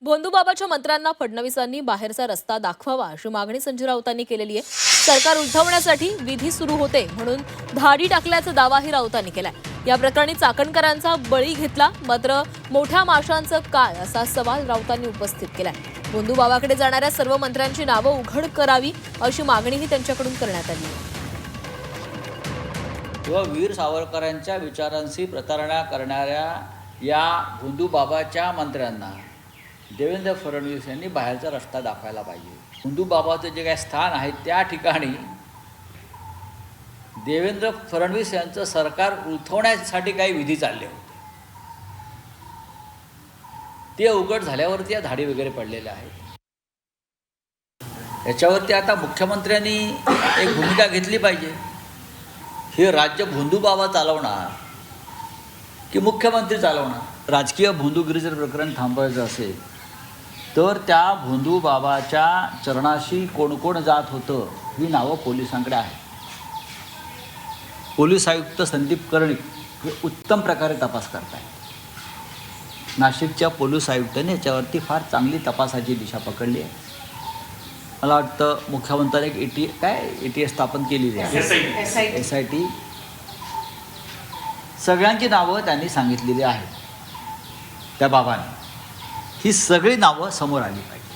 भोंदूबाबाच्या मंत्र्यांना फडणवीसांनी बाहेरचा रस्ता दाखवावा अशी मागणी संजय राऊतांनी केलेली आहे। सरकार उलथवण्यासाठी विधी सुरू होते म्हणून धाडी टाकल्याचा दावाही राऊतांनी केलाय। या प्रकरणी चाकणकरांचा बळी घेतला, मात्र मोठ्या माशांचं काय असा सवाल राऊतांनी उपस्थित केलाय। भोंदूबाबाकडे जाणाऱ्या सर्व मंत्र्यांची नावं उघड करावी अशी मागणीही त्यांच्याकडून करण्यात आली आहे। किंवा वीर सावरकरांच्या विचारांशी प्रतारणा करणाऱ्या या भोंदूबाबाच्या मंत्र्यांना देवेंद्र फडणवीस यांनी बाहेरचा रस्ता दाखवायला पाहिजे। भोंदूबाबाचं जे काही स्थान आहे त्या ठिकाणी देवेंद्र फडणवीस यांचं सरकार उलथवण्यासाठी काही विधी चालले होते, ते उघड झाल्यावरती या धाडी वगैरे पडलेल्या आहेत। याच्यावरती आता मुख्यमंत्र्यांनी एक भूमिका घेतली पाहिजे। हे राज्य भोंदूबाबा चालवणार की मुख्यमंत्री चालवणार? राजकीय भोंदूगिरीचं प्रकरण थांबवायचं असेल तर त्या भोंदूबाबाच्या चरणाशी कोण कोण जात होतं ही नावं पोलिसांकडे आहेत। पोलीस आयुक्त संदीप कर्णिक हे उत्तम प्रकारे तपास करत आहेत। नाशिकच्या पोलीस आयुक्तांनी याच्यावरती फार चांगली तपासाची दिशा पकडली आहे। मला वाटतं मुख्यमंत्र्यांनी एक ATS स्थापन केलेली आहे, SIT। सगळ्यांची नावं त्यांनी सांगितलेली आहेत। त्या बाबांनी ही सगळी नावं समोर आली पाहिजे।